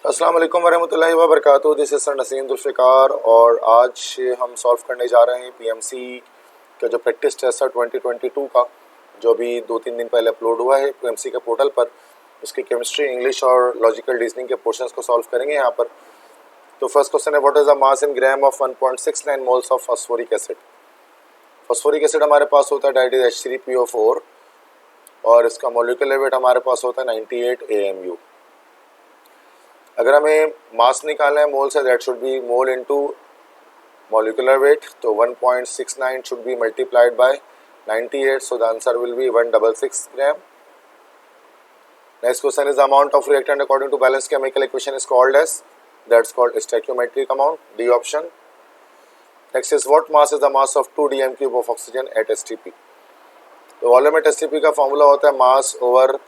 अस्सलाम वालेकुम वरहमतुल्लाहि व बरकातुहू। This is sir Naseem Zulfiqar और आज हम सॉल्व करने जा रहे हैं पीएमसी का जो प्रैक्टिस टेस्ट है 2022 का, जो अभी 2-3 दिन पहले अपलोड हुआ है पीएमसी के पोर्टल पर। उसकी केमिस्ट्री, इंग्लिश और लॉजिकल रीजनिंग के पोर्शंस को सॉल्व करेंगे यहाँ पर। तो फर्स्ट क्वेश्चन है, what is the mass in gram of 1.69 moles of phosphoric acid. Phosphoric acid हमारे पास होता है डायरेक्ट H3PO4 और इसका मॉलिक्यूलर वेट हमारे पास होता है 98 AMU। अगर हमें मास निकालना है मोल से, that should be mole into molecular weight, तो 1.69 should be multiplied by 98, so the answer will be 166 gram. Next question is the amount of reactant according to balance chemical equation is called as, that's called stoichiometric amount, D option. Next is what mass is the mass of 2 dm³ of oxygen at STP। तो volume at STP का formula होता है mass over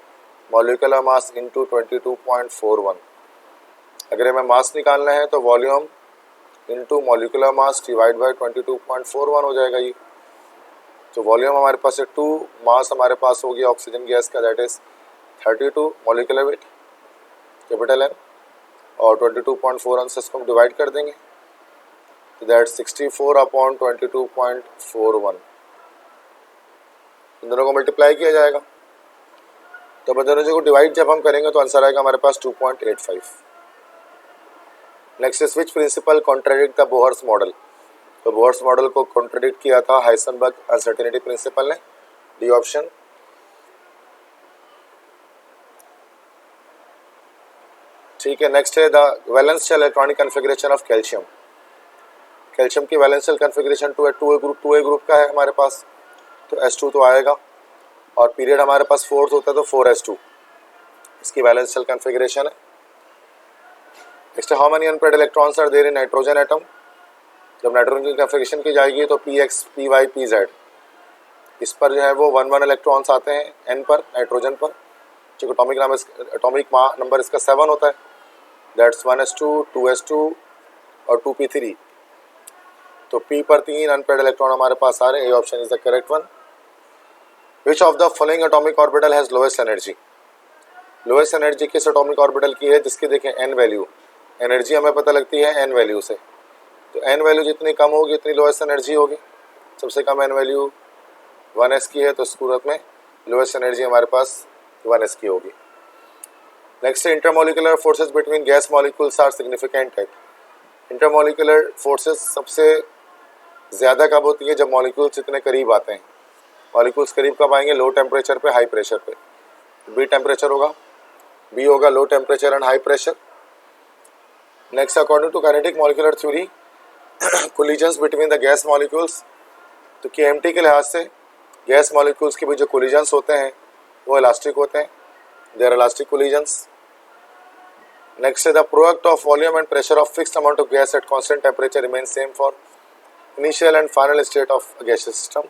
molecular mass into 22.41। अगर हमें मास निकालना है तो volume into molecular mass divide by 22.41 हो जाएगा ये। तो वॉल्यूम हमारे पास है 2, मास हमारे पास हो गया ऑक्सीजन गैस का, that is 32, molecular weight capital M, और 22.41 से इसको हम डिवाइड कर देंगे तो दैट 64/22.41। इन दोनों को मल्टीप्लाई किया जाएगा तो इन दोनों को डिवाइड जब हम करेंगे तो आंसर आएगा हमारे पास 2.85। Next is which principle contradict the Bohr's model. तो बोहर्स मॉडल को कॉन्ट्राडिक्ट किया था हाइसेनबर्ग अनसर्टेनिटी प्रिंसिपल ने, डी ऑप्शन। ठीक है, नेक्स्ट है the valence shell electronic configuration of calcium. Calcium की valence shell configuration 2A group का है हमारे पास, तो S2 तो आएगा, और पीरियड हमारे पास 4th होता है तो 4s2 इसकी वैलेंस शेल कन्फिगरेशन है। Next, how many unpaired electrons are there in nitrogen atom. जब नाइट्रोजन की कन्फिगरेशन की जाएगी तो Px Py Pz, इस पर जो है वो 1 इलेक्ट्रॉन्स आते हैं n पर, नाइट्रोजन पर, जो अटोमिक नंबर इसका 7 होता है, दैट्स 1s2 2s2 और 2p3। तो P पर 3 अनपेयर्ड इलेक्ट्रॉन हमारे पास आ रहे हैं, A option is the correct one. Which of the following atomic orbital has lowest energy. Lowest energy किस एटॉमिक ऑर्बिटल की है जिसकी देखें n वैल्यू, एनर्जी हमें पता लगती है n वैल्यू से, तो n वैल्यू जितनी कम होगी उतनी लोएस्ट एनर्जी होगी। सबसे कम n वैल्यू 1s की है, तो इस सूरत में लोएस्ट एनर्जी हमारे पास 1s की होगी। Next, intermolecular forces between gas molecules are significant है। इंटरमोलिकुलर फोर्सेस सबसे ज़्यादा कब होती है, जब मॉलिक्यूल्स इतने करीब आते हैं। मॉलिक्यूल्स करीब कब आएंगे, लो टेम्परेचर पे, हाई प्रेशर पे। बी टेम्परेचर होगा, बी होगा low temperature and high pressure. Next, according to kinetic molecular theory, collisions between the gas molecules, तो KMT के लिहाज से गैस मॉलिक्यूल्स के बीच जो कोलिजन्स होते हैं वो इलास्टिक होते हैं, they are elastic collisions. Next है the product of volume and pressure of fixed amount of gas at constant temperature remain same for initial and final state of gaseous system,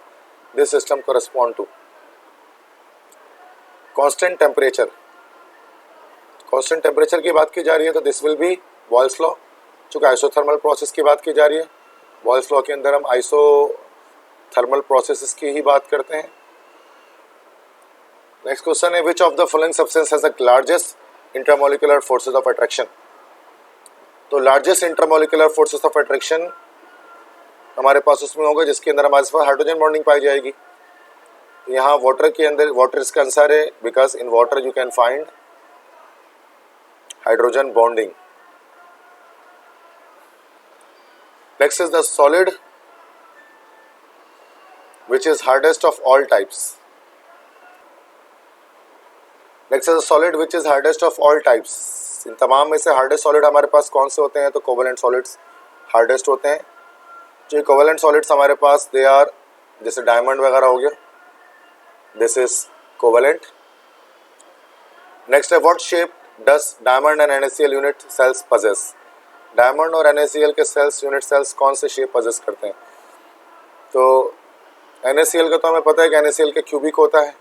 this system correspond to constant temperature. Constant temperature की बात की जा रही है तो this will be Boyle's law. चूँकि isothermal process की बात की जा रही है, बॉयल्स लॉ के अंदर हम आइसोथर्मल प्रोसेसेस की ही बात करते हैं। नेक्स्ट क्वेश्चन है, which of the following substance has the largest intermolecular forces of attraction. तो largest intermolecular forces of attraction हमारे पास उसमें होगा जिसके अंदर हमारे पास हाइड्रोजन बॉन्डिंग पाई जाएगी। यहाँ वाटर के अंदर, वाटर इसका आंसर है, because in water you can find hydrogen bonding. Next is the solid which is hardest of all types. Next is a solid which is hardest of all types. इन तमाम में से hardest solid हमारे पास कौन से होते हैं, तो कोवेलेंट सॉलिड्स हार्डेस्ट होते हैं। जो कोवेलेंट सॉलिड्स हमारे पास दे आर, जैसे डायमंड वगैरह हो गया, दिस इज कोवेलेंट। नेक्स्ट है, what shape does diamond and NaCl unit cells possess. Diamond और NaCl के सेल्स, यूनिट सेल्स कौन से शेप पजेस करते हैं। तो NaCl का तो हमें पता है कि NaCl के क्यूबिक होता है,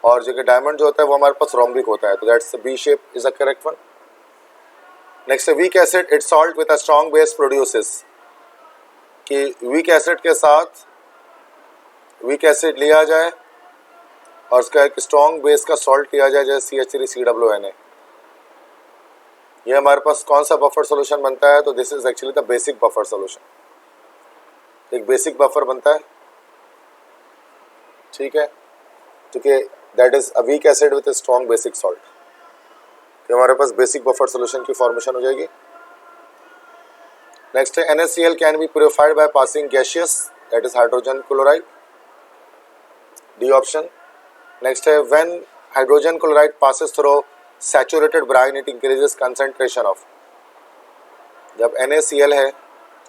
और जो कि डायमंड जो होता है वो हमारे पास रोम्बिक होता है, तो that's B shape is a correct one. Next है, weak acid it salt with a strong base produces. कि वीक एसिड के साथ वीक एसिड लिया जाए और उसका एक स्ट्रॉन्ग बेस का सॉल्ट लिया जाए, जैसे CH3COONA, ये हमारे पास कौन सा बफर सोल्यूशन बनता है, तो this is actually the basic buffer solution, एक बेसिक बफर बनता है, ठीक है, क्योंकि that is a weak acid with a strong basic salt, तो हमारे पास बेसिक बफर सोल्यूशन की फॉर्मेशन हो जाएगी। नेक्स्ट है NaCl can be purified by passing gaseous, that is hydrogen chloride, D option. Next है when hydrogen chloride passes through saturated brine it increases concentration of, जब NaCl है,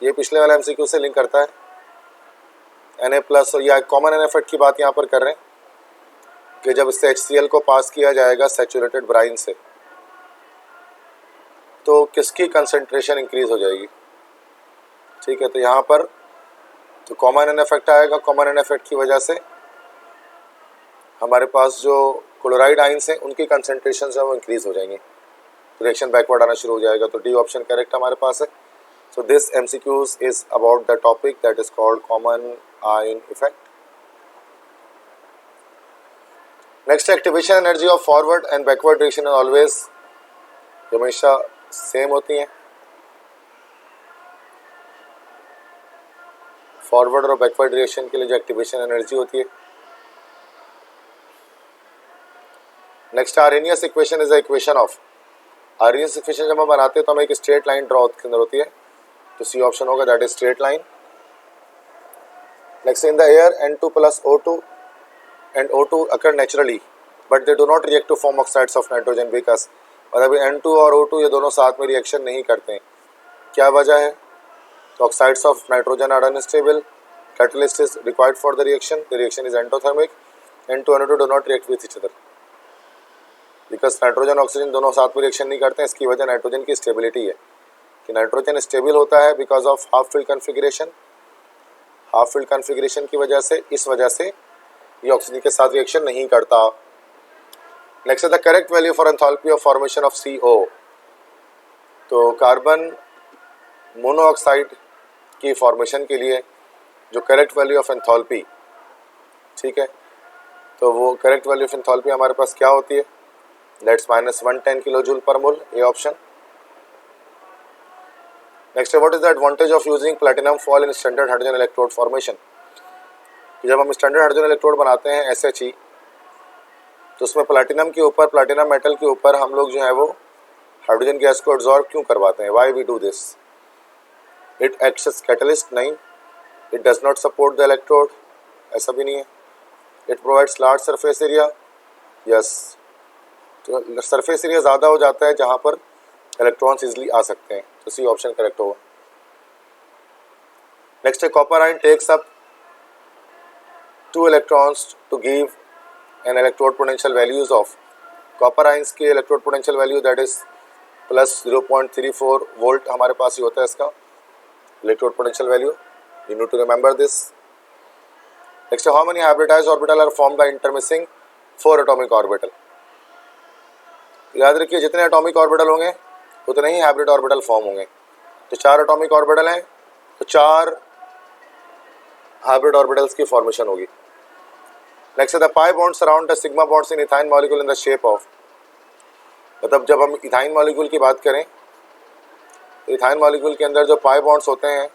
ये पिछले वाला MCQ से लिंक करता है, Na प्लस, और या कॉमन एन इफेक्ट की बात यहाँ पर कर रहे हैं कि जब इससे HCl को पास किया जाएगा सैचुरेटेड ब्राइन से, तो किसकी कंसंट्रेशन इंक्रीज हो जाएगी, ठीक है, तो यहाँ पर तो कॉमन एन इफेक्ट आएगा, कॉमन एन इफेक्ट की वजह से हमारे पास जो क्लोराइड आइंस हैं उनकी कंसंट्रेशन है वो इंक्रीज हो जाएंगे, रिएक्शन बैकवर्ड आना शुरू हो जाएगा, तो डी ऑप्शन करेक्ट हमारे पास है। So this MCQs is about the topic that is called common ion effect. Next, activation energy of forward and backward reaction always, हमेशा सेम होती हैं, फॉरवर्ड और बैकवर्ड रिएक्शन के लिए जो एक्टिवेशन एनर्जी होती है। Next, Arrhenius equation is the equation of, Arrhenius equation जब हम बनाते हैं तो हमें एक स्ट्रेट लाइन ड्रॉ के अंदर होती है, तो सी ऑप्शन होगा, that is straight line. Next, in the air N2 plus O2 and O2 occur naturally but they do not react to form oxides of nitrogen because, मतलब N2 और O2 ये दोनों साथ में रिएक्शन नहीं करते हैं, क्या वजह है, तो oxides of nitrogen are unstable, catalyst is required for the reaction is endothermic, N2 and O2 do not react with each other because nitrogen oxygen दोनों साथ में रिएक्शन नहीं करते हैं। इसकी वजह नाइट्रोजन की स्टेबिलिटी है कि नाइट्रोजन स्टेबल होता है because of half field configuration, half field configuration की वजह से, इस वजह से ये ऑक्सीजन के साथ रिएक्शन नहीं करता। नेक्स्ट है the correct value for enthalpy of formation of CO, तो कार्बन मोनोऑक्साइड की फॉर्मेशन के लिए जो करेक्ट वैल्यू ऑफ एंथैल्पी, ठीक है, तो वो करेक्ट वैल्यू ऑफ एंथैल्पी हमारे पास क्या होती है, दैट्स -110 किलोजूल पर मोल, ए ऑप्शन। नेक्स्ट है what is the advantage of using platinum foil in standard hydrogen electrode formation, जब हम स्टैंडर्ड हाइड्रोजन इलेक्ट्रोड बनाते हैं SHE, तो उसमें प्लैटिनम के ऊपर, प्लैटिनम मेटल के ऊपर हम लोग जो है वो हाइड्रोजन गैस को एब्जॉर्ब क्यों करवाते हैं, why we do this, it acts as catalyst, नहीं, it does not support the electrode, ऐसा भी नहीं है, it provides large surface area, yes, तो सरफेस एरिया ज़्यादा हो जाता है जहाँ पर इलेक्ट्रॉन्स इजीली आ सकते हैं, तो सी ऑप्शन करेक्ट होगा। नेक्स्ट है copper ion takes up 2 electrons to give an electrode potential values of, copper ions के electrode potential value that is +0.34 volt हमारे पास ही होता है इसका electrode potential value, you need to remember this. Next, how many hybridised orbital are formed by intermixing 4 atomic orbital, याद रखिए जितने एटॉमिक ऑर्बिटल होंगे उतने ही हाइब्रिड ऑर्बिटल फॉर्म होंगे, तो 4 एटॉमिक ऑर्बिटल हैं तो 4 हाइब्रिड ऑर्बिटल्स की फॉर्मेशन होगी। नेक्स्ट है the pi bond surround the sigma bonds in ethyne molecule in the shape of, मतलब जब हम इथाइन मॉलिक्यूल की बात करें तो इथाइन मॉलिक्यूल के अंदर जो पाई बॉन्ड्स होते हैं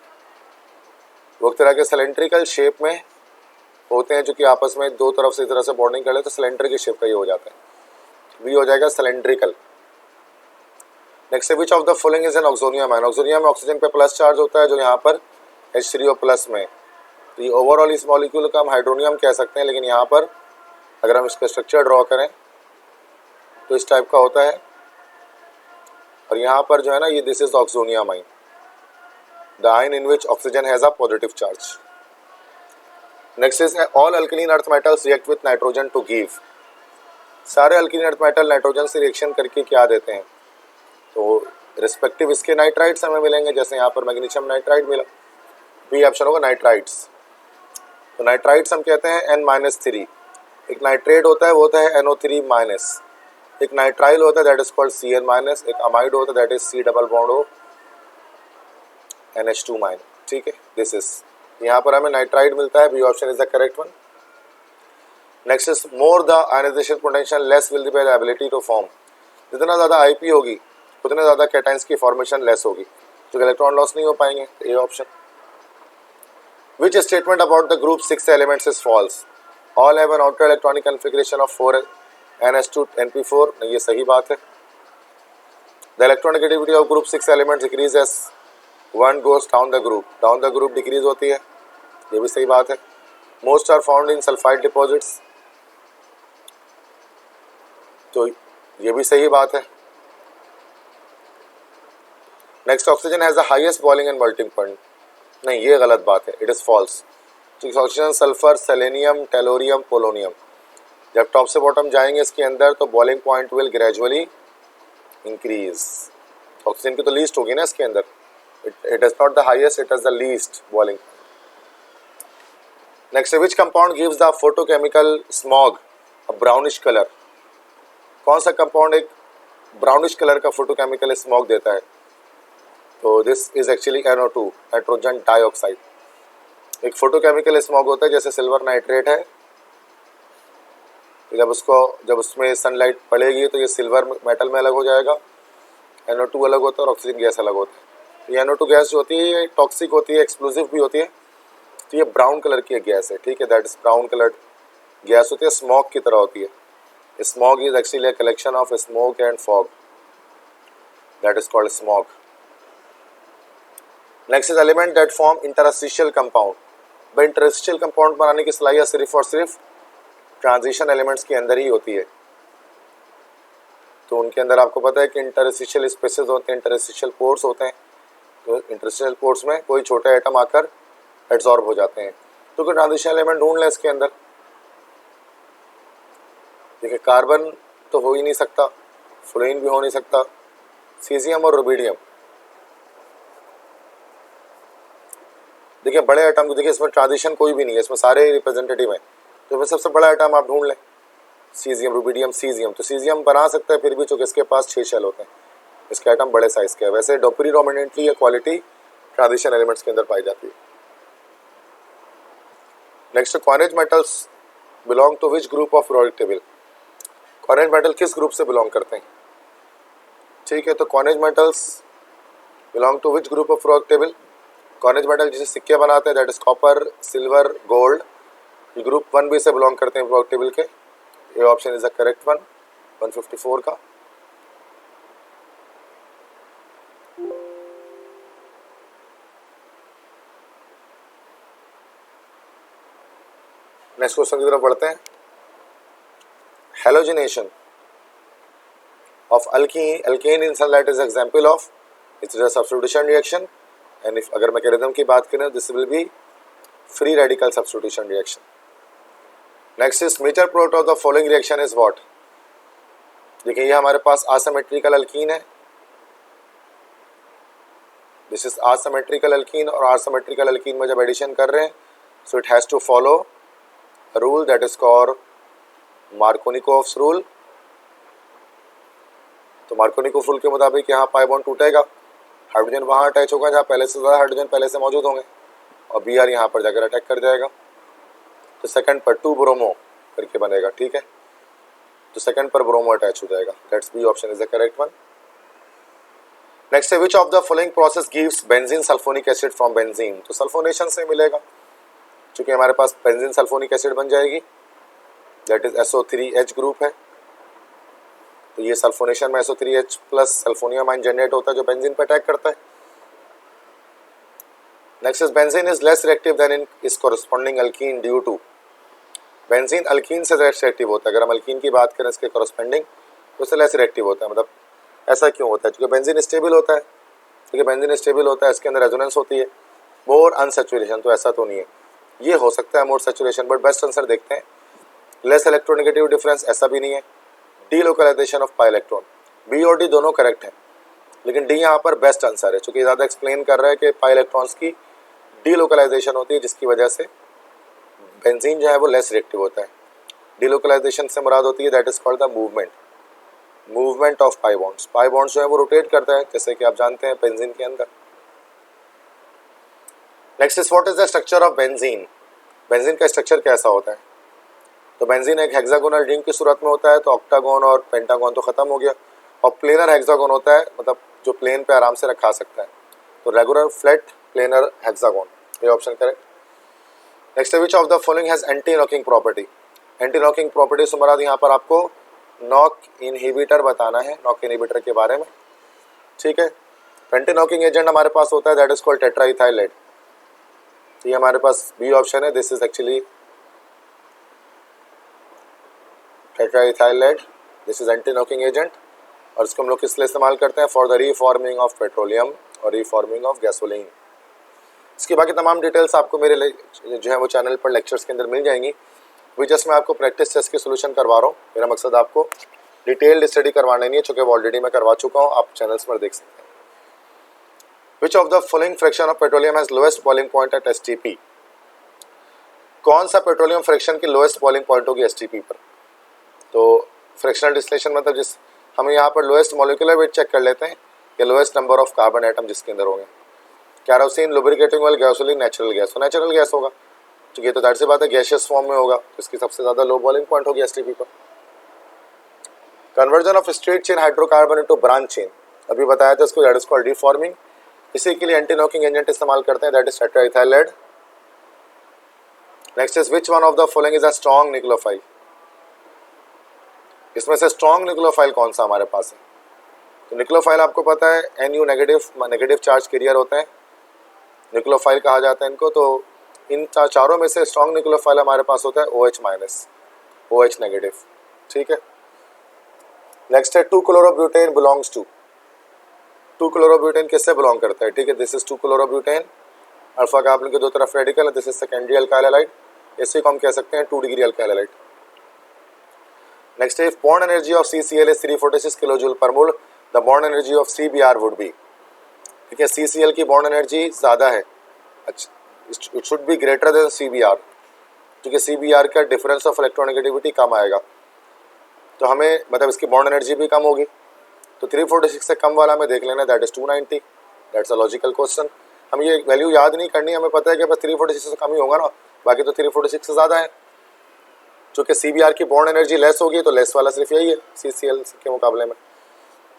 वो एक तरह के सिलेंड्रिकल शेप में होते हैं, जो कि आपस में दो तरफ से इस तरह से बॉन्डिंग कर ले तो सिलेंडर की शेप का ये हो जाता है, भी हो जाएगा सिलेंड्रिकल। नेक्स्ट है which of the following is an oxonium ion, oxonium में ऑक्सीजन पे प्लस चार्ज होता है जो यहाँ पर H3O प्लस में, तो ये ओवरऑल इस मॉलिक्यूल का हम हाइड्रोनियम कह सकते हैं, लेकिन यहाँ पर अगर हम इसका स्ट्रक्चर ड्रॉ करें तो इस टाइप का होता है, और यहाँ पर जो है ना ये this is oxonium ion, the ion in which oxygen has a positive charge. Next is all alkaline earth metals react with nitrogen to give, सारे अल्कलीन अर्थ मेटल नाइट्रोजन से रिएक्शन करके क्या देते हैं, तो रिस्पेक्टिव इसके नाइट्राइड्स हमें मिलेंगे, जैसे यहाँ पर मैग्नीशियम नाइट्राइड मिला, बी ऑप्शन होगा नाइट्राइड्स। तो नाइट्राइड्स हम कहते हैं N-3, एक नाइट्रेट होता है वो होता है NO3-, एक नाइट्राइल होता है दैट इज कॉल्ड Cn-, एक अमाइड होता है that is C double bond O NH2-, ठीक है, दिस इज, यहाँ पर हमें नाइट्राइड मिलता है, B option is the correct one. Next is more the ionization potential less will the ability to form, जितना ज़्यादा IP होगी उतने ज़्यादा कैटाइंस की फॉर्मेशन लेस होगी, तो इलेक्ट्रॉन लॉस नहीं हो पाएंगे। तो ये option. Which statement about the group 6 elements is false? All have an outer electronic configuration of 4 NS2 NP4। नहीं, ये सही बात है। The electronegativity of group 6 elements decrease as one goes down the group. Down the group decrease होती है, ये भी सही बात है। Most are found in sulphide deposits, तो ये भी सही बात है। Next, oxygen has the highest boiling and melting point. नहीं, ये गलत बात है, it is false. Oxygen, sulphur, selenium, tellurium, polonium, जब टॉप से बॉटम जाएंगे इसके अंदर तो boiling point will gradually increase. Oxygen की तो लीस्ट होगी ना इसके अंदर, it is not the highest, it is the least boiling. Next, which compound gives the photochemical smog a brownish colour? कौन सा कंपाउंड एक ब्राउनिश कलर का फोटोकेमिकल स्मॉग देता है? तो this is actually NO2, nitrogen dioxide. एक photochemical smog होता है, जैसे सिल्वर नाइट्रेट है, जब उसमें सनलाइट पड़ेगी तो ये सिल्वर मेटल में अलग हो जाएगा, NO2 अलग होता है और ऑक्सीजन गैस अलग होता है। ये NO2 गैस जो होती है ये टॉक्सिक होती है, एक्सप्लोजिव भी होती है, तो ये ब्राउन कलर की गैस है, ठीक है, that is brown coloured gas होती है, स्मॉग की तरह होती है। Smog is actually a collection of smoke and fog, that is called smog. Next is element that form interstitial compound. भाई इंटरस्टिशियल कंपाउंड बनाने की सलाहियत सिर्फ और सिर्फ ट्रांजिशन एलिमेंट्स के अंदर ही होती है। तो उनके अंदर आपको पता है कि इंटरस्टिशियल स्पेसेस होते हैं, इंटरस्टिशियल पोर्स होते हैं, तो इंटरस्टिशियल पोर्स में कोई छोटे एटम आकर एब्जॉर्ब हो जाते हैं। तो कोई ट्रांजिशन एलिमेंट ढूंढ लें इसके अंदर। देखिए, कार्बन तो हो ही नहीं सकता, फ्लोरीन भी हो नहीं सकता, सीजियम और रुबिडियम। देखिए बड़े एटम को देखिए, इसमें ट्रांजिशन कोई भी नहीं है, इसमें सारे रिप्रेजेंटेटिव हैं, तो इसमें सबसे बड़ा एटम आप ढूंढ लें, सीजियम, रुबिडियम, सीजियम। तो सीजियम बना सकते हैं फिर भी, चूंकि इसके पास 6 शेल होते हैं, इसके एटम बड़े साइज के है। वैसे प्रीडोमिनेंटली ये क्वालिटी ट्रांजिशन एलिमेंट्स के अंदर पाई जाती है। Next, coinage metals belong to which group of periodic table? Coinage metal किस ग्रुप से बिलोंग करते हैं? ठीक है, तो coinage metals belong to which group of periodic table? Coinage metal जिसे सिक्के बनाते हैं, that is copper, silver, gold, ये ग्रुप 1B से बिलोंग करते हैं पीरियोडिक टेबल के। ये option is the correct one, 154 का। नेक्स्ट क्वेश्चन की तरफ बढ़ते हैं। Halogenation of alkane in sunlight is example of, it's a substitution reaction, and if अगर मैकेनिज्म की बात करें this will be free radical substitution reaction. Next is major product of the following reaction is what? देखिए ये हमारे पास asymmetrical alkene है, this is asymmetrical alkene, और असिमेट्रिकल अल्कीन में जब एडिशन कर रहे हैं so it has to follow a rule that is called Markovnikov's rule. तो मार्कोनिकोव रूल के मुताबिक यहाँ पाई बॉन्ड टूटेगा, हाइड्रोजन वहाँ अटैच होगा जहाँ पहले से ज़्यादा हाइड्रोजन पहले से मौजूद होंगे, और Br यहाँ पर जाकर अटैक कर जाएगा। तो सेकंड पर 2 ब्रोमो करके बनेगा, ठीक है, तो सेकंड पर ब्रोमो अटैच हो जाएगा, that's B option is the correct one. Next है which of the following process gives benzene sulphonic acid from benzene? तो सल्फोनेशन से मिलेगा, क्योंकि हमारे पास बेंजीन सल्फोनिक एसिड बन जाएगी, दैट इज SO3H ग्रुप है। तो ये सल्फोनेशन में SO3H प्लस सल्फोनियम आयन जनरेट होता है जो बेंजीन पर अटैक करता है। Next is benzene is less reactive than in is corresponding alkene due to. Benzene alkene से लेस रिएक्टिव होता है, अगर हम अल्कीन की बात करें इसके कोरस्पॉन्डिंग तो उससे लेस रिएक्टिव होता है। मतलब ऐसा क्यों होता है? क्योंकि बेंजीन स्टेबल होता है, ठीक है, बेंजीन स्टेबल होता है, इसके अंदर रेजोनेंस होती है। मोर अनसेचुरेशन तो ऐसा तो नहीं है, ये हो सकता है more saturation, but best answer देखते हैं। लेस इलेक्ट्रोनेगेटिव डिफरेंस ऐसा भी नहीं है। Delocalization of pi electron, B और डी दोनों करेक्ट हैं, लेकिन डी यहाँ पर बेस्ट आंसर है, क्योंकि ज़्यादा एक्सप्लेन कर रहा है कि पाई इलेक्ट्रॉन्स की डी लोकलाइजेशन होती है, जिसकी वजह से बेंजीन जो है वो लेस रिएक्टिव होता है। डी लोकलाइजेशन से मुराद होती है that is called the movement of pi bonds. Pi bonds जो है वो रोटेट करता है, जैसे कि आप जानते हैं बेंजीन के अंदर। Next is what is the structure of benzene? Benzene का स्ट्रक्चर कैसा होता है? तो बेंजीन एक हेक्सागोनल रिंग की सूरत में होता है, तो ऑक्टागोन और पेंटागोन तो खत्म हो गया, और प्लेनर हेक्सागोन होता है, मतलब जो प्लेन पे आराम से रखा सकता है। तो रेगुलर फ्लैट प्लेनर हेक्सागोन, ये option correct. Next, which of the following has anti knocking property. Anti knocking property से मुराद यहाँ पर आपको नॉक इनहिबिटर बताना है, नॉक इनहिबिटर के बारे में, ठीक है। एंटी नॉकिंग एजेंट हमारे पास होता है that is called tetraethyl lead. ये हमारे पास बी ऑप्शन है, this is actually tetraethyl lead, this is anti knocking agent. और इसको हम लोग किस लिए इस्तेमाल करते हैं, for the reforming of petroleum और रीफॉर्मिंग ऑफ गैसोलीन। इसकी बाकी तमाम डिटेल्स आपको मेरे जो है वो चैनल पर लेक्चर्स के अंदर मिल जाएंगी। अभी जस्ट मैं आपको प्रैक्टिस टेस्ट की सोल्यूशन करवा रहा हूँ। मेरा मकसद आपको डिटेल्ड स्टडी करवाना नहीं है, चूँकि ऑलरेडी मैं करवा चुका हूँ, आप चैनल्स पर देख सकते हैं। Which of the following fraction of petroleum has lowest boiling point at STP. कौन सा पेट्रोलियम फ्रैक्शन की लोएस्ट बॉइलिंग पॉइंट होगी एसटीपी पर। तो फ्रैक्शनल डिस्टिलेशन मतलब जिस हम यहाँ पर लोएस्ट मॉलिक्यूलर वेट चेक कर लेते हैं या lowest number of carbon atom जिसके अंदर होंगे। Kerosene, lubricating oil, gasoline, natural gas. तो नेचुरल गैस होगा, तो ये तो जाहिर सी बात है गैसियस फॉर्म में होगा, तो इसकी सबसे ज़्यादा लो बॉइलिंग पॉइंट होगी एसटीपी पर। Conversion of straight chain hydrocarbon into branch chain, अभी बताया था इसको, दैट इज कॉल्ड रीफॉर्मिंग। इसी के लिए एंटी नॉकिंग एजेंट इस्तेमाल करते हैं, that is tetraethyl lead. Next is which one of the following is a strong nucleophile. इसमें से स्ट्रॉन्ग न्यूक्लियोफाइल कौन सा हमारे पास है। तो न्यूक्लियोफाइल आपको पता है NU नेगेटिव चार्ज कैरियर होते हैं, न्यूक्लियोफाइल कहा जाता है इनको। तो इन चारों में से स्ट्रॉन्ग न्यूक्लियोफाइल हमारे पास होता है OH माइनस, OH नेगेटिव, ठीक है। नेक्स्ट है 2-क्लोरोब्यूटेन बिलोंग्स टू। 2-क्लोरोब्यूटेन किससे बिलोंग करता है, ठीक है, दिस इज 2-क्लोरोब्यूटेन। अल्फा कार्बन के दो तरफ रेडिकल है, this is secondary alkyl halide, इसी को हम कह सकते हैं 2 डिग्री अल्काइल हैलाइड। नेक्स्ट है bond energy of CCl is 346 kilo joule पर मोल, the bond energy of CBr would be. ठीक है, CCl की बॉन्ड एनर्जी ज़्यादा है, अच्छा, it should be greater than CBr, क्योंकि CBr का डिफरेंस ऑफ इलेक्ट्रोनेगेटिविटी कम आएगा, तो हमें मतलब इसकी बॉन्ड एनर्जी भी कम होगी। तो 346 से कम वाला हमें देख लेना, that is 290, that's a logical question. हम ये वैल्यू याद नहीं करनी, हमें पता है कि बस 346 से कम ही होगा ना, बाकी तो 346 से ज़्यादा है। चूँकि CBr की बॉन्ड एनर्जी लेस होगी, तो लेस वाला सिर्फ यही है CCl के मुकाबले में।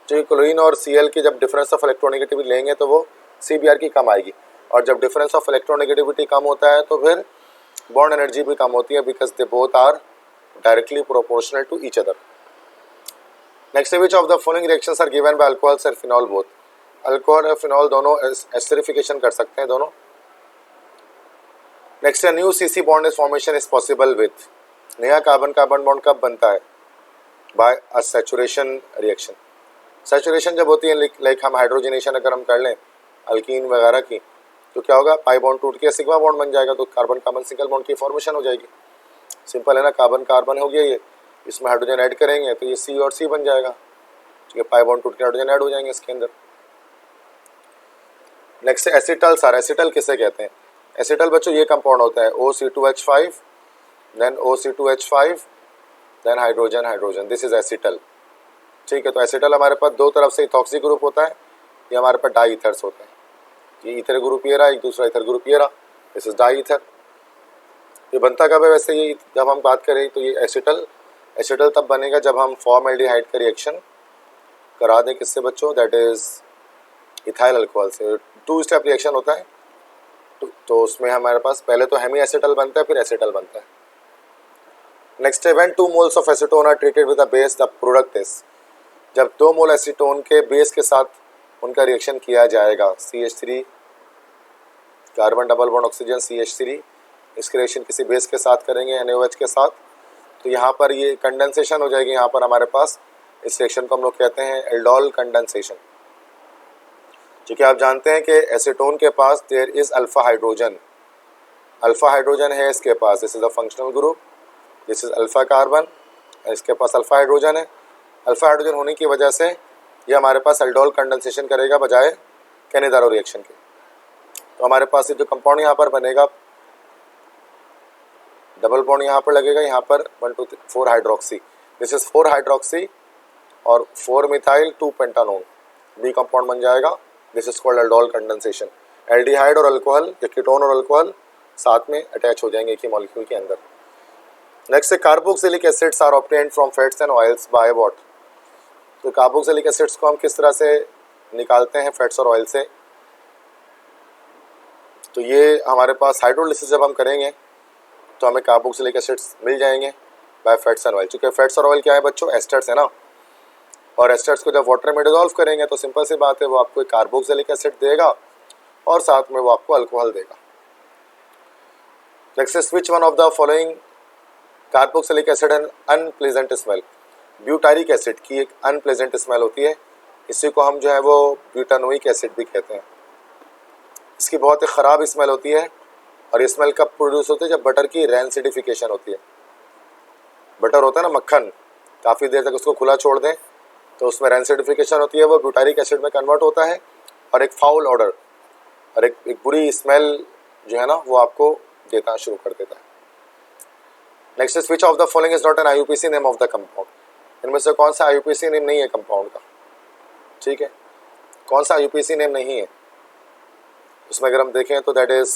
जो क्लोरीन और Cl की जब डिफरेंस ऑफ इलेक्ट्रोनेगेटिविटी लेंगे तो वो CBr की कम आएगी, और जब डिफरेंस ऑफ इलेक्ट्रोनेगेटिविटी कम होता है तो फिर बॉन्ड एनर्जी भी कम होती है, because they both are directly proportional to each other. Next, which of the following reactions are given by alcohol और फिनॉल बोथ। अल्कोहल और फिनॉल दोनों एस्टरिफिकेशन कर सकते हैं दोनों। नेक्स्ट है new CC bond is formation is possible with. नया carbon carbon bond कब बनता है, by a saturation reaction. Saturation जब होती है, लाइक हम हाइड्रोजनेशन अगर हम कर लें अल्कीन वगैरह की, तो क्या होगा, पाई बॉन्ड टूट के सिग्मा बॉन्ड बन जाएगा, तो कार्बन कार्बन सिंगल बॉन्ड की फॉर्मेशन हो जाएगी। सिंपल है ना, कार्बन कार्बन हो गया ये, इसमें हाइड्रोजन ऐड करेंगे तो ये C और C बन जाएगा, ठीक है, पाई बॉन्ड टूट के हाइड्रोजन ऐड हो जाएंगे इसके अंदर। नेक्स्ट एसिटल सार, एसिटल किसे कहते हैं। एसिटल बच्चों ये कंपाउंड होता है OC2H5, then OC2H5, then hydrogen hydrogen, this is acetal, ठीक है। तो एसिटल हमारे पास दो तरफ से इथॉक्सी ग्रुप होता है, ये हमारे पास डाई ईथर्स होते हैं, ये ईथर ग्रुप ये रहा, एक दूसरा ईथर ग्रुप ये रहा, दिस इज डाई ईथर। ये बनता कब है वैसे, ये जब हम बात करें तो ये एसिटल तब बनेगा जब हम फॉर्मल्डिहाइड का रिएक्शन करा दें किससे बच्चों, दैट इज इथाइल अल्कोहल से। 2 स्टेप रिएक्शन होता है, तो उसमें हमारे पास पहले तो हेमी एसिटल बनता है, फिर एसिटल बनता है। नेक्स्ट है when 2 moles of acetone are treated with a base the product is. जब 2 मोल एसीटोन के बेस के साथ उनका रिएक्शन किया जाएगा, CH3 carbon double bond oxygen CH3, इसके रिएक्शन किसी बेस के साथ करेंगे NaOH के साथ, तो यहाँ पर ये कंडेंसेशन हो जाएगी। यहाँ पर हमारे पास इस रिएक्शन को हम लोग कहते हैं एल्डोल कंडेंसेशन। क्योंकि आप जानते हैं कि एसीटोन के पास देयर इज अल्फा हाइड्रोजन है इसके पास, this is a functional group, this is alpha carbon, इसके पास अल्फा हाइड्रोजन है। अल्फा हाइड्रोजन होने की वजह से ये हमारे पास एल्डोल कंडेंसेशन करेगा बजाय कैनेडारो रिएक्शन के। तो हमारे पास ये जो कंपाउंड यहाँ पर बनेगा, डबल बॉन्ड यहाँ पर लगेगा, यहाँ पर 1 2 3 4 हाइड्रोक्सी, दिस इज 4 हाइड्रोक्सी और 4 मिथाइल 2 पेंटानोन, बी कंपाउंड बन जाएगा, this is called aldol condensation. Aldehyde और अल्कोहल या कीटोन और अल्कोहल साथ में अटैच हो जाएंगे एक ही मॉलिक्यूल के अंदर। नेक्स्ट है carboxylic acids are obtained from fats and oils by what. तो कार्बोक्सिलिक एसिड्स को हम किस तरह से निकालते हैं फैट्स और ऑयल से, तो ये हमारे पास हाइड्रोलिसिस जब हम करेंगे तो हमें कार्बोक्सिलिक एसिड्स मिल जाएंगे बाय फैट्स एंड ऑयल। चूँकि फैट्स और ऑयल क्या है बच्चों, एस्टर्स है ना, और एस्टर्स को जब वाटर में डिजोल्व करेंगे तो सिंपल सी बात है वो आपको एक कार्बोक्सिलिक एसिड देगा और साथ में वो आपको अल्कोहल देगा। Next is which one of the following carboxylic acid and unpleasant smell. Butyric acid की एक अनप्लेजेंट स्मेल होती है, इसी को हम जो है वो ब्यूटानोइक एसिड भी कहते हैं। इसकी बहुत ही ख़राब स्मेल होती है और ये स्मेल कब प्रोड्यूस होती है, जब बटर की रैंसिडिफिकेशन होती है। बटर होता है ना मक्खन, काफ़ी देर तक उसको खुला छोड़ दें तो उसमें रैंसिडिफिकेशन होती है, वो ब्यूटारिक एसिड में कन्वर्ट होता है और एक फाउल ऑर्डर और एक बुरी स्मेल जो है ना वो आपको देना शुरू कर देता है। Next is which of the following is not an IUPAC name of the compound. इनमें से कौन सा आईयूपीसी नेम नहीं है कंपाउंड का, ठीक है, कौन सा आईयूपीसी नेम नहीं है उसमें अगर हम देखें तो दैट इज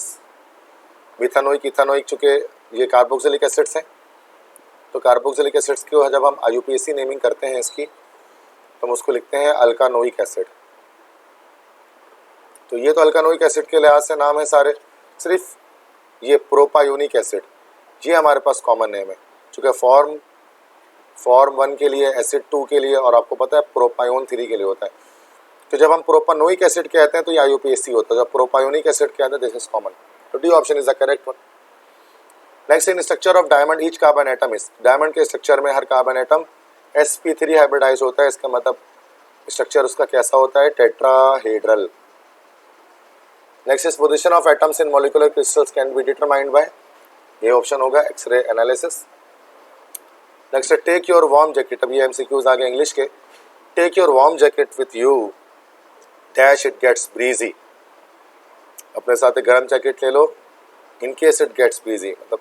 मिथानोइक, इथानोइक, चूँकि ये कार्बोक्सिलिक एसिड्स हैं तो कार्बोक्सिलिक एसिड्स को जब हम आईयूपीएसी नेमिंग करते हैं इसकी तो हम उसको लिखते हैं अल्कानोइक एसिड। तो ये तो अल्कानोइक एसिड के लिहाज से नाम है सारे, सिर्फ ये प्रोपायोनिक एसिड ये हमारे पास कॉमन नेम है, चूँकि फॉर्म 1 के लिए, एसिड 2 के लिए और आपको पता है प्रोपायोन 3 के लिए होता है। तो जब हम प्रोपानोइक एसिड कहते हैं तो ये आईयूपीएसी होता है, जब प्रोपायोनिक एसिड कहते हैं दिस इज कॉमन। तो D option is the correct one. Next in structure of diamond each carbon atom is. Diamond के स्ट्रक्चर में हर कार्बन एटम sp3 हाइब्रिडाइज होता है, इसका मतलब स्ट्रक्चर उसका कैसा होता है, tetrahedral. Next is position of atoms in molecular crystals can be determined by, ये ऑप्शन होगा X-ray analysis. Next take your warm jacket, अब ये एमसीक्यूज आ गए इंग्लिश के। Take your warm jacket with you dash it gets breezy, अपने साथ एक गर्म जैकेट ले लो in case it gets breezy, मतलब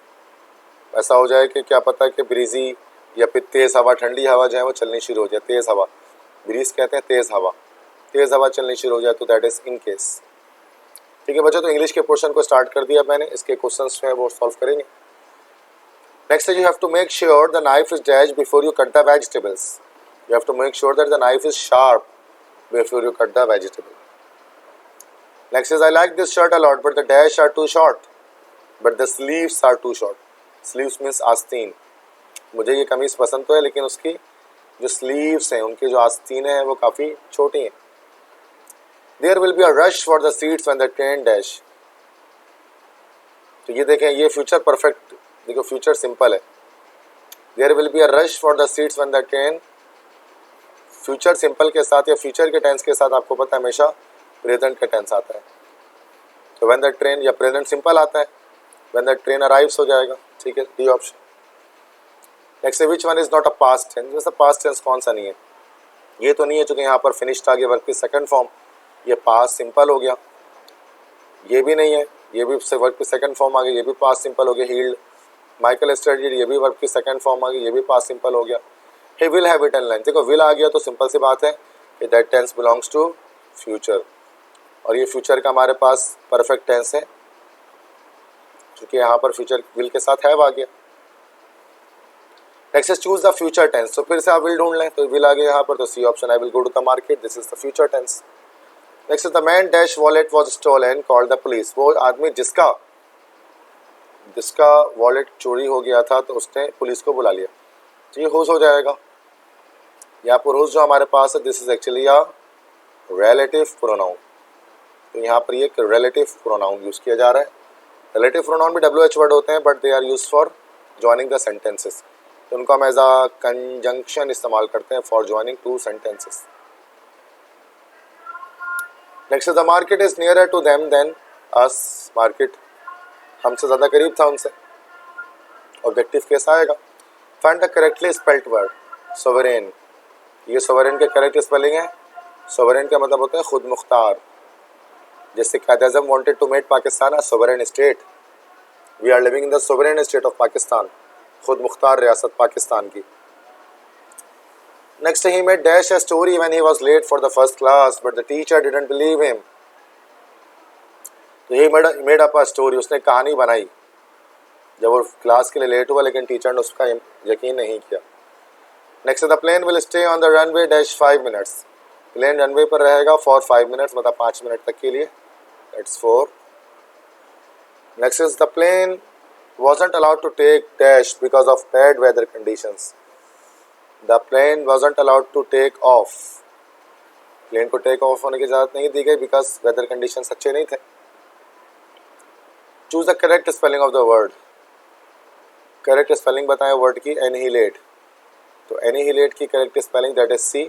ऐसा हो जाए कि क्या पता कि ब्रीजी या फिर तेज़ हवा, ठंडी हवा जो है वो चलनी शुरू हो जाए, तेज़ हवा, ब्रीज कहते हैं तेज़ हवा चलनी शुरू हो जाए, तो दैट इज़ इन केस। ठीक है बच्चों, तो इंग्लिश के पोर्शन को स्टार्ट कर दिया मैंने, इसके क्वेश्चंस जो है वो सॉल्व करेंगे। Next you have to make sure the knife is dash before you cut the vegetables. You have to make sure that the knife is sharp before you cut the vegetable. Next is I like this shirt a lot but the dash are too short but the sleeves are too short. Sleeves means आस्तीन, मुझे ये कमीज़ पसंद तो है लेकिन उसकी जो sleeves हैं, उनकी जो आस्तीनें हैं वो काफ़ी छोटी हैं। There will be a rush for the seats when the train dash. तो ये देखें, ये फ्यूचर परफेक्ट, देखो फ्यूचर सिंपल है। There will be a rush for the seats when the train, future simple के साथ या फ्यूचर के टेंस के साथ आपको पता है हमेशा प्रेजेंट का टेंस आता है, तो व्हेन द ट्रेन या प्रेजेंट सिंपल आता है, व्हेन द ट्रेन अराइव्स हो जाएगा। ठीक है, D option. Next which one is not a past tense, जैसे पास्ट टेंस कौन सा नहीं है, ये तो नहीं है चूँकि यहाँ पर फिनिश्ड आ गया वर्ब की सेकंड फॉर्म, ये पास्ट सिंपल हो गया। ये भी नहीं है, ये भी वर्ब की सेकंड फॉर्म आ गई, ये भी पास्ट सिंपल हो गया। हील्ड, माइकल स्टडीड, ये भी वर्ब की सेकंड फॉर्म आ गई, ये भी पास्ट सिंपल हो गया। He will have it in line, देखो विल आ गया तो सिंपल सी बात है कि that tense belongs to future, और ये फ्यूचर का हमारे पास परफेक्ट टेंस है क्योंकि यहाँ पर फ्यूचर विल के साथ हैव आ गया। Next is choose the future tense, तो फिर से आप विल ढूंढ लें, तो विल आ गया यहाँ पर, तो C option, I will go to the market, this is the future tense. Next is the man dash wallet was stolen called the police, वो आदमी जिसका वॉलेट चोरी हो गया था तो उसने पुलिस को बुला लिया। तो ये हुज हो जाएगा, यहाँ पर हुज जो हमारे पास है this is actually a relative pronoun, तो यहाँ पर ये एक रिलेटिव प्रोनाउन यूज़ किया जा रहा है। रिलेटिव प्रोनाउन भी WH वर्ड होते हैं but they are use for joining the sentences, तो उनको हम एज अ कंजंक्शन इस्तेमाल करते हैं for joining two sentences. Next the market is nearer to them than us, market हमसे ज़्यादा करीब था उनसे, ऑब्जेक्टिव केस आएगा। Find the correctly spelled word, sovereign, ये सोवरेन के करेक्ट स्पेलिंग है। सोवरेन का मतलब होता है खुद मुख्तार, जैसे Quaid-e-Azam wanted to make Pakistan a sovereign state, we are living in the sovereign state of Pakistan, खुद मुख्तार रियासत पाकिस्तान की। Next he made dash a story when he was late for the first class but the teacher didn't believe him, तो he made up a story, उसने कहानी बनाई जब वो क्लास के लिए लेट हुआ लेकिन टीचर ने उसका यकीन नहीं किया। Next the plane will stay on the runway dash 5 minutes, plane runway पर रहेगा फॉर 5 मिनट्स, मतलब 5 मिनट तक के लिए, that's 4. Next is the plane wasn't allowed to take dash because of bad weather conditions. The plane wasn't allowed to take off. Plane को take off होने की इजाज़त नहीं दी गई बिकॉज वेदर कंडीशंस अच्छे नहीं थे. Choose the correct spelling of the word. Correct spelling बताएं वर्ड की एनहिलेट. तो एनहिलेट की correct spelling that is C.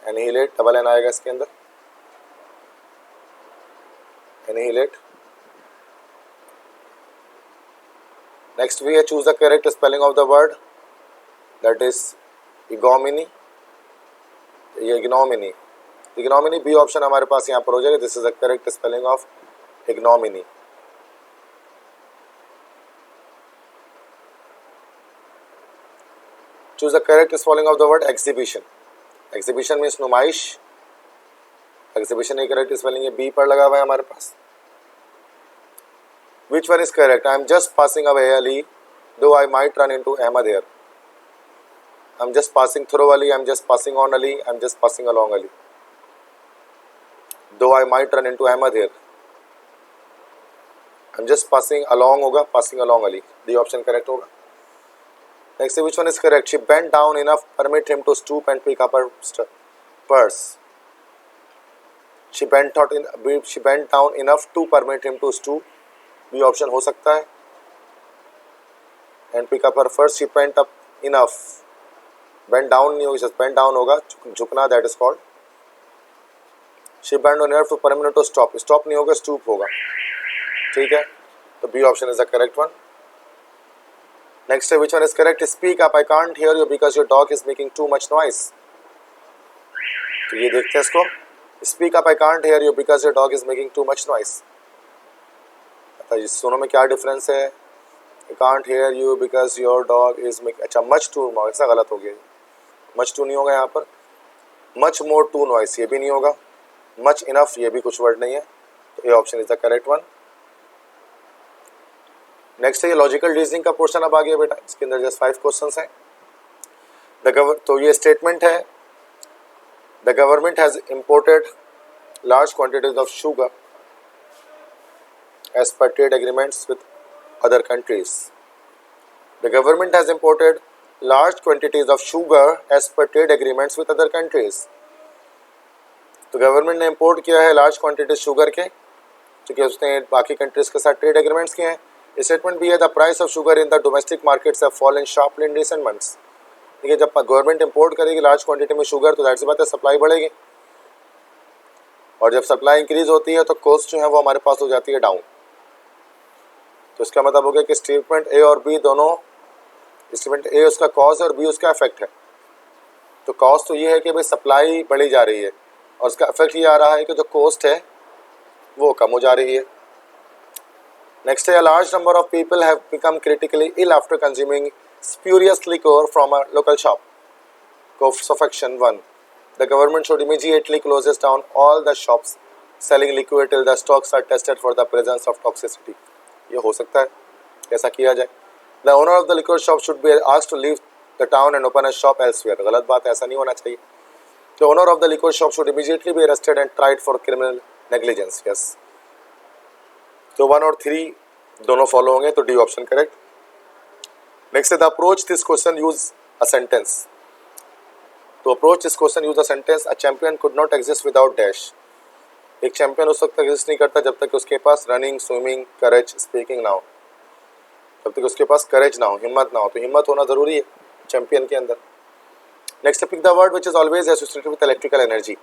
Annihilate double N आएगा इसके अंदर. एनहिलेट. नेक्स्ट वी है choose the correct spelling of the word that is ignominy. ये ignominy. Ignominy B option हमारे पास यहाँ पर हो जाएगा. This is the correct spelling of ignominy. Choose the correct spelling of the word exhibition. Exhibition means नुमाइश. Exhibition की correct spelling है B पर लगा हुआ है हमारे पास. Which one is correct? I am just passing away Ali, though I might run into Ahmad here. I am just passing through Ali, I am just passing on Ali, I am just passing along Ali. Though I might run into Ahmad here. I am just passing along होगा, passing along Ali. The option correct होगा. Next, which one is correct? She bent down enough, permit him to stoop and pick up her purse. She bent down enough to permit him to stoop. B option हो सकता है. And pick up her first. She bent up enough. Bent down नहीं होगी, bent down होगा, झुकना, that is called. She bent down enough to permit to stop. Stop नहीं होगा, stoop होगा. ठीक है, तो B option is the correct one. Next है which one is correct? Speak up, I can't hear you because your dog is making too much noise. तो ये देखते हैं इसको. Speak up, I can't hear you because your dog is making too much noise. दोनों में क्या difference है? I can't hear you because your dog is make. अच्छा, मच टू नॉइस, ऐसा गलत हो गया. मच टू नहीं होगा यहाँ पर. मच मोर टू नॉइस ये भी नहीं होगा. मच इनफ ये भी कुछ वर्ड नहीं है. तो ये option is the correct one. Next है ये लॉजिकल रीजनिंग का पोर्शन अब आ गया बेटा. इसके अंदर जस्ट 5 क्वेश्चंस हैं. तो ये स्टेटमेंट है, the government has imported large quantities of sugar as per trade agreements with other countries. The government has imported large quantities of sugar as per trade agreements with other countries. तो government ने import किया है large quantities sugar के, क्योंकि उसने बाकी countries के साथ ट्रेड एग्रीमेंट्स किए हैं. स्टेटमेंट भी है the price of sugar in the domestic markets have fallen sharply in recent months. ठीक है, जब गवर्नमेंट इंपोर्ट करेगी लार्ज क्वांटिटी में शुगर तो जाहिर सी बात है सप्लाई बढ़ेगी, और जब सप्लाई इंक्रीज होती है तो कॉस्ट जो है वो हमारे पास हो जाती है डाउन. तो इसका मतलब हो गया कि स्टेटमेंट ए और बी दोनों, स्टेटमेंट ए उसका कॉज है और बी उसका इफेक्ट है. तो कॉज तो ये है कि भाई सप्लाई बढ़ी जा रही है, और उसका इफेक्ट ये आ रहा है कि जो कॉस्ट है वो कम हो जा रही है. नेक्स्ट है, large number of people have become critically ill after consuming spurious liquor from a local shop. Course of action 1, the government should immediately closes down all the shops selling liquid till the stocks are tested for the presence of toxicity. ये हो सकता है, ऐसा किया जाए. The owner of the liquid shop should be asked to leave the town and open a shop elsewhere. गलत बात है, ऐसा नहीं होना चाहिए. The owner of the liquid shop should immediately be arrested and tried for criminal negligence. Yes, तो 1 और 3 दोनों फॉलो होंगे, तो डी ऑप्शन करेक्ट. नेक्स्ट है the approach this question use a sentence. तो approach this question use a sentence. A champion could not exist without dash. एक champion उस वक्त तक एग्जिस्ट नहीं करता जब तक उसके पास रनिंग, स्विमिंग, करेज, स्पीकिंग ना हो. जब तक उसके पास करेज ना हो, हिम्मत ना हो. तो हिम्मत होना जरूरी है चैंपियन के अंदर. Next, pick the word which is always associated with electrical energy.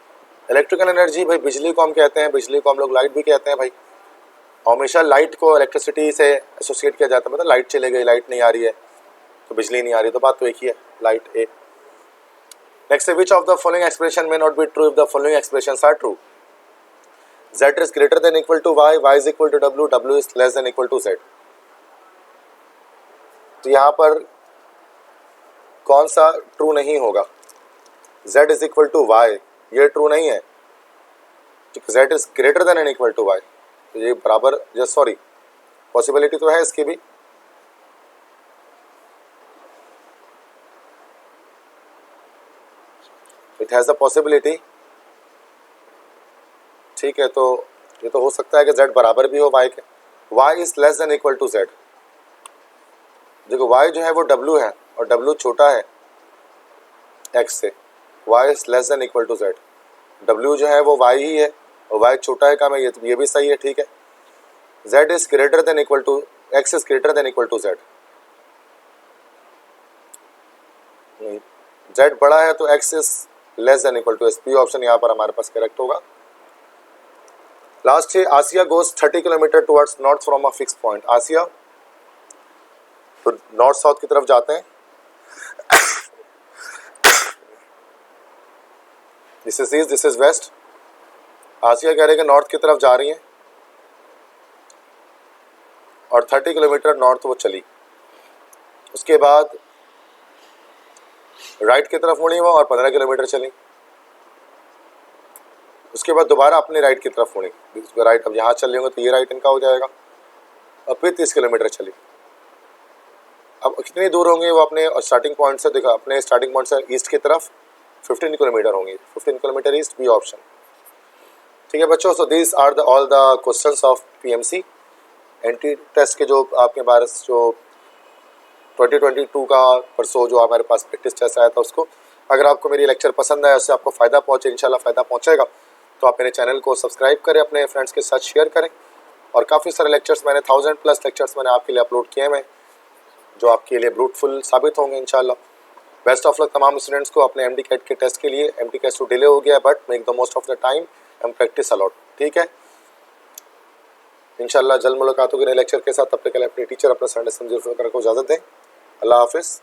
Electrical energy भाई बिजली को हम कहते हैं, बिजली को हम लोग लाइट भी कहते हैं भाई. हमेशा लाइट को इलेक्ट्रिसिटी से एसोसिएट किया जाता है. मतलब लाइट चले गई, लाइट नहीं आ रही है तो बिजली नहीं आ रही, तो बात तो एक ही है, light A. Next, which of the following expression may not be true if the following expressions are true. Z is greater than equal to y, y is equal to w, w is less than equal to z. तो यहाँ पर कौन सा true नहीं होगा? Z is equal to y, ये true नहीं है. Z is greater than and equal to y, तो ये बराबर, जस्ट सॉरी, पॉसिबिलिटी तो है इसकी भी. इट हैज़ द पॉसिबिलिटी, ठीक है। तो ये तो हो सकता है कि z बराबर भी हो y के, y is less than equal to z। देखो y जो है वो w है और w छोटा है x से, y is less than equal to z। w जो है वो y ही है और y छोटा है, काम है ये भी सही है, ठीक है। z is greater than equal to, x is greater than equal to z। z बड़ा है तो x is less than equal to s। B option यहाँ पर हमारे पास करेक्ट होगा। लास्ट है, Asiya goes 30 kilometre towards north from a fix point. Asiya तो नॉर्थ साउथ की तरफ जाते हैं, this is east, this is west. Asiya कह रहे कि नॉर्थ की तरफ जा रही हैं और 30 किलोमीटर नॉर्थ वो चली। उसके बाद राइट की तरफ मुड़ी वो और 15 किलोमीटर चली। उसके बाद दोबारा अपने राइट की तरफ मुड़ी, राइट अब यहाँ चल रहे होंगे तो ये राइट इनका हो जाएगा, और फिर 30 किलोमीटर चली। अब कितनी दूर होंगे वो अपने स्टार्टिंग पॉइंट से, देखो अपने स्टार्टिंग पॉइंट से ईस्ट की तरफ 15 किलोमीटर होंगे, 15 किलोमीटर ईस्ट, बी ऑप्शन, ठीक है बच्चों। So this are the all the questions of PMC entry test के, जो आपके पास जो 2022 का परसों जो हमारे पास प्रैक्टिस टेस्ट आया था उसको। अगर आपको मेरी लेक्चर पसंद आया, उससे आपको फ़ायदा पहुँचे, इंशाल्लाह फ़ायदा पहुँचेगा, तो आप मेरे चैनल को सब्सक्राइब करें, अपने फ्रेंड्स के साथ शेयर करें। और काफ़ी सारे लेक्चर्स मैंने 1000+ लेक्चर्स मैंने आपके लिए अपलोड किए हैं, जो आपके लिए फ्रूटफुल साबित होंगे इंशाल्लाह। बेस्ट ऑफ लक तमाम स्टूडेंट्स को अपने एमडी कैट के टेस्ट के लिए। एमडी कैट तो डिले हो गया, but make the most of the time and practice a lot, ठीक है। इंशाल्लाह जल्द मुलाकात होगी नए लेक्चर के साथ। तब तक के लिए अपने टीचर, अपना संडे को इजाज़त दें। अल्लाह हाफिज़।